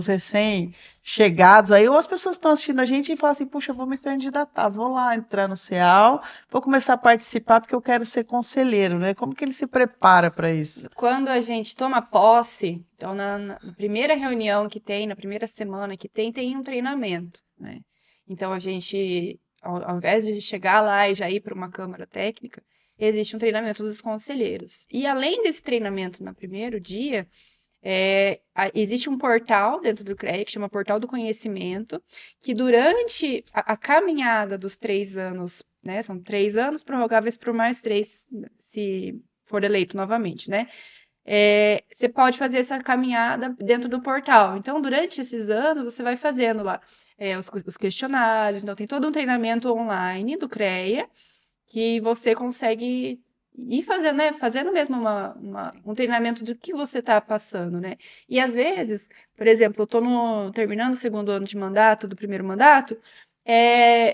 A: recém-chegados aí, ou as pessoas estão assistindo a gente e falam assim, puxa, eu vou me candidatar, vou lá entrar no CEAL, vou começar a participar porque eu quero ser conselheiro, né? Como que ele se prepara para isso?
C: Quando a gente toma posse, então na primeira reunião que tem, na primeira semana que tem um treinamento, né? Então a gente, ao invés de chegar lá e já ir para uma câmara técnica, existe um treinamento dos conselheiros. E além desse treinamento no primeiro dia, existe um portal dentro do CREA que chama Portal do Conhecimento, que durante a caminhada dos 3 anos, né, são 3 anos prorrogáveis por mais 3, se for eleito novamente, né? Você pode fazer essa caminhada dentro do portal. Então, durante esses anos, você vai fazendo lá os questionários. Então, tem todo um treinamento online do CREA que você consegue ir fazendo, né? Fazendo mesmo um treinamento do que você está passando, né? E às vezes, por exemplo, eu estou terminando o segundo ano de mandato, do primeiro mandato,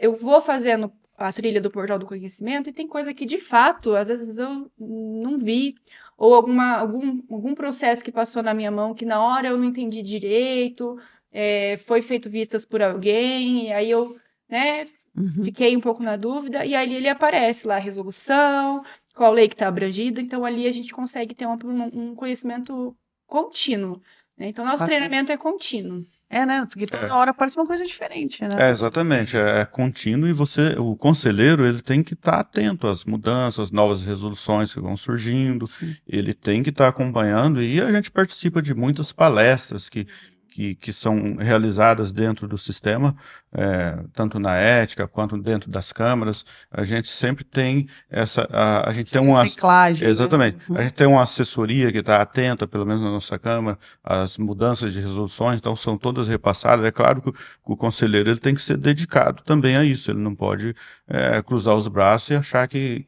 C: eu vou fazendo a trilha do Portal do Conhecimento e tem coisa que, de fato, às vezes eu não vi, ou algum processo que passou na minha mão que na hora eu não entendi direito, foi feito vistas por alguém, e aí eu, né, fiquei um pouco na dúvida, e aí ele aparece lá a resolução, qual lei que está abrangida, então ali a gente consegue ter um conhecimento contínuo, né? Então, nosso
A: Bacana.
C: treinamento é contínuo.
A: Né? Porque toda hora parece uma coisa diferente, né?
B: Exatamente, é contínuo e o conselheiro, ele tem que estar atento às mudanças, novas resoluções que vão surgindo, ele tem que estar acompanhando e a gente participa de muitas palestras que são realizadas dentro do sistema, tanto na ética quanto dentro das câmaras. A gente sempre tem a gente tem uma
A: Reciclagem, né?
B: exatamente, a gente tem uma assessoria que está atenta, pelo menos na nossa câmara, às mudanças de resoluções, então são todas repassadas. É claro que o conselheiro ele tem que ser dedicado também a isso, ele não pode cruzar os braços e achar que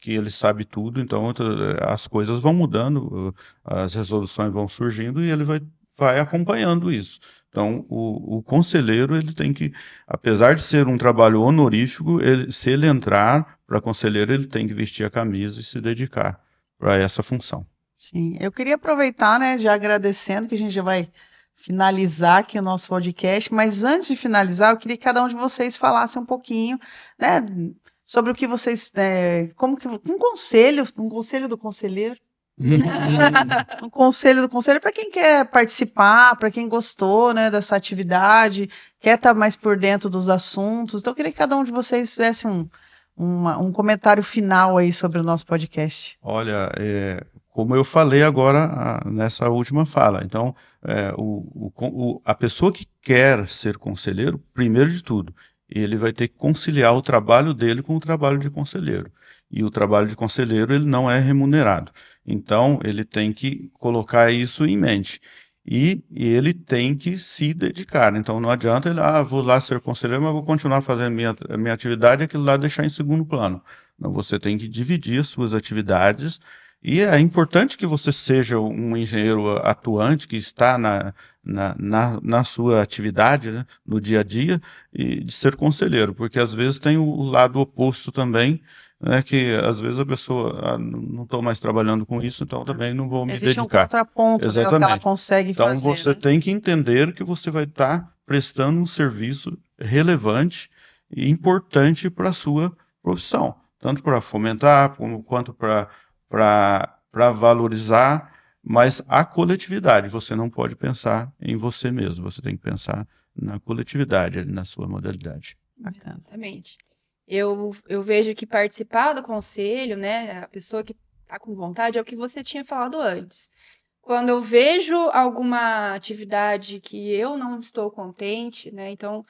B: ele sabe tudo, então as coisas vão mudando, as resoluções vão surgindo e ele vai acompanhando isso. Então, o conselheiro, ele tem que, apesar de ser um trabalho honorífico, se ele entrar para conselheiro, ele tem que vestir a camisa e se dedicar para essa função.
A: Sim, eu queria aproveitar, né, já agradecendo que a gente já vai finalizar aqui o nosso podcast, mas antes de finalizar, eu queria que cada um de vocês falasse um pouquinho, né, sobre o que vocês, um conselho do conselheiro, um conselho do conselho para quem quer participar, para quem gostou, né, dessa atividade, quer estar mais por dentro dos assuntos. Então, eu queria que cada um de vocês fizesse um comentário final aí sobre o nosso podcast.
B: Olha, como eu falei agora nessa última fala, então, a pessoa que quer ser conselheiro, primeiro de tudo, ele vai ter que conciliar o trabalho dele com o trabalho de conselheiro. E o trabalho de conselheiro, ele não é remunerado. Então, ele tem que colocar isso em mente. E ele tem que se dedicar. Então, não adianta ele, vou lá ser conselheiro, mas vou continuar fazendo minha atividade e aquilo lá deixar em segundo plano. Não, você tem que dividir as suas atividades e é importante que você seja um engenheiro atuante que está na sua atividade, né, no dia a dia, e de ser conselheiro, porque às vezes tem o lado oposto também, né, que às vezes a pessoa, não estou mais trabalhando com isso, então também não vou me
A: Existe um
B: dedicar.
A: contraponto, né, que ela
B: Exatamente.
A: consegue
B: Então
A: fazer,
B: você
A: né?
B: tem que entender que você vai estar prestando um serviço relevante e importante para a sua profissão, tanto para fomentar quanto para valorizar, mas a coletividade. Você não pode pensar em você mesmo, você tem que pensar na coletividade, na sua modalidade.
A: Bacana.
C: Exatamente. Eu vejo que participar do conselho, né, a pessoa que está com vontade, é o que você tinha falado antes. Quando eu vejo alguma atividade que eu não estou contente, né, então,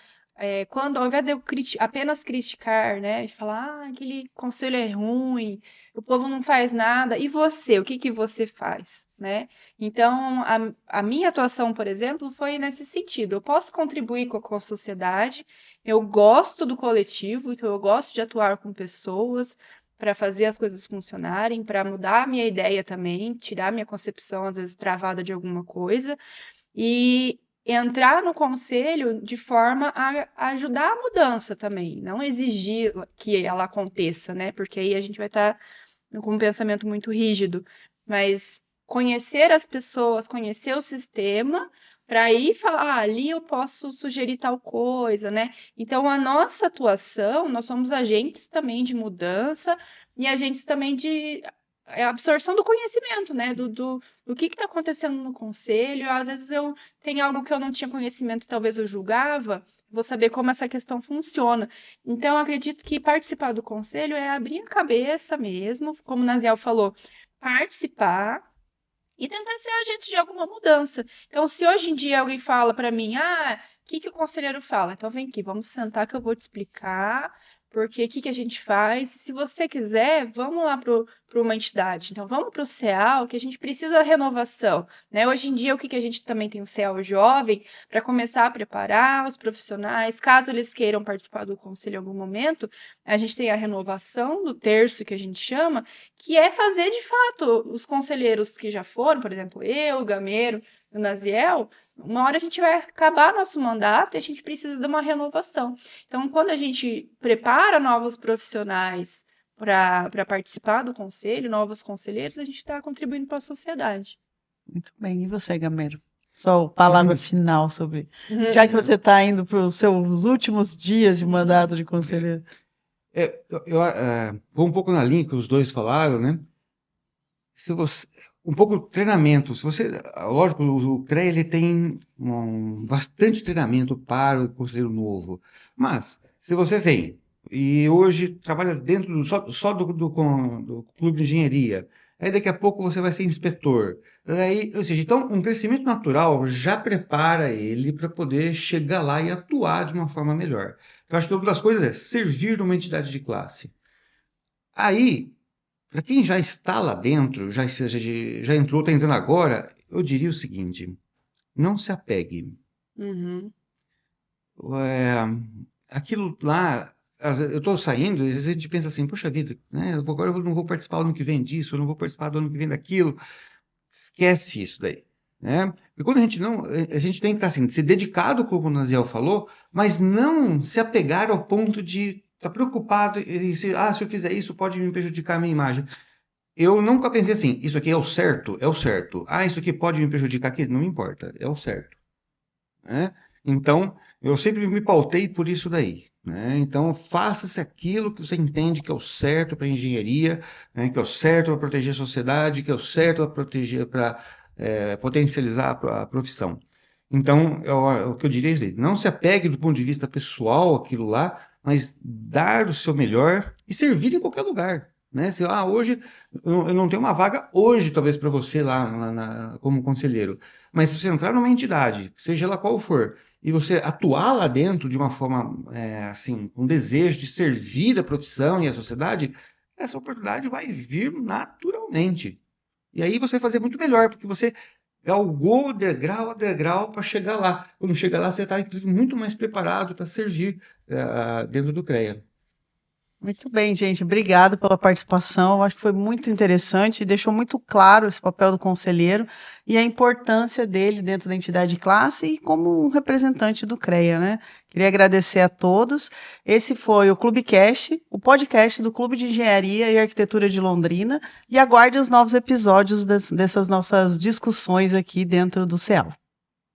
C: quando ao invés de eu apenas criticar, né, de falar, aquele conselho é ruim, o povo não faz nada, e você, o que que você faz, né? Então, a minha atuação, por exemplo, foi nesse sentido. Eu posso contribuir com a sociedade, eu gosto do coletivo, então eu gosto de atuar com pessoas para fazer as coisas funcionarem, para mudar a minha ideia também, tirar minha concepção, às vezes, travada de alguma coisa, e entrar no conselho de forma a ajudar a mudança também, não exigir que ela aconteça, né? Porque aí a gente vai estar com um pensamento muito rígido, mas conhecer as pessoas, conhecer o sistema, para aí falar, ali eu posso sugerir tal coisa, né? Então, a nossa atuação, nós somos agentes também de mudança e agentes também de absorção do conhecimento, né? Do que está acontecendo no conselho. Às vezes eu tenho algo que eu não tinha conhecimento, talvez eu julgava, vou saber como essa questão funciona. Então, eu acredito que participar do conselho é abrir a cabeça mesmo, como o Naziel falou, participar e tentar ser agente de alguma mudança. Então, se hoje em dia alguém fala para mim, o que o conselheiro fala? Então, vem aqui, vamos sentar que eu vou te explicar, porque o que a gente faz. E se você quiser, vamos lá para uma entidade. Então, vamos para o CEAL, que a gente precisa da renovação, né? Hoje em dia, o que a gente também tem o CEAL jovem, para começar a preparar os profissionais, caso eles queiram participar do conselho em algum momento, a gente tem a renovação do terço, que a gente chama, que é fazer, de fato, os conselheiros que já foram, por exemplo, eu, o Gameiro, o Naziel, uma hora a gente vai acabar nosso mandato e a gente precisa de uma renovação. Então, quando a gente prepara novos profissionais para participar do conselho, novos conselheiros, a gente está contribuindo para a sociedade.
A: Muito bem. E você, Gamero? Só palavra final sobre. Já que você está indo para os seus últimos dias de mandato de conselheiro.
D: Eu vou um pouco na linha que os dois falaram, né? Um pouco de treinamento. Lógico, o CREA ele tem bastante treinamento para o conselheiro novo. Mas, se você vem e hoje trabalha dentro só do clube de engenharia, aí daqui a pouco você vai ser inspetor. Ou seja, então um crescimento natural já prepara ele para poder chegar lá e atuar de uma forma melhor. Eu acho que uma das coisas é servir numa entidade de classe. Aí, para quem já está lá dentro, já entrou, está entrando agora, eu diria o seguinte: não se apegue. Aquilo lá, eu estou saindo, às vezes a gente pensa assim, poxa vida, né, agora eu não vou participar do ano que vem disso, eu não vou participar do ano que vem daquilo. Esquece isso daí. Né? E quando a gente tem que estar assim, se dedicado, como o Naziel falou, mas não se apegar ao ponto de estar preocupado se eu fizer isso pode me prejudicar a minha imagem. Eu nunca pensei assim, isso aqui é o certo, é o certo. Isso aqui pode me prejudicar aqui, não importa, é o certo. Né? Então, eu sempre me pautei por isso daí. Né? Então, faça-se aquilo que você entende que é o certo para a engenharia, né? Que é o certo para proteger a sociedade, que é o certo para potencializar a profissão. Então, o que eu diria é isso aí, não se apegue do ponto de vista pessoal àquilo lá, mas dar o seu melhor e servir em qualquer lugar. Né? Hoje eu não tenho uma vaga hoje, talvez, para você lá como conselheiro, mas se você entrar numa entidade, seja ela qual for, e você atuar lá dentro de uma forma, assim, com desejo de servir a profissão e a sociedade, essa oportunidade vai vir naturalmente. E aí você vai fazer muito melhor, porque você galgou degrau a degrau para chegar lá. Quando chegar lá, você está, inclusive, muito mais preparado para servir dentro do CREA.
A: Muito bem, gente. Obrigado pela participação. Eu acho que foi muito interessante e deixou muito claro esse papel do conselheiro e a importância dele dentro da entidade de classe e como um representante do CREA, né? Queria agradecer a todos. Esse foi o Clubecast, o podcast do Clube de Engenharia e Arquitetura de Londrina, e aguarde os novos episódios dessas nossas discussões aqui dentro do CEAL.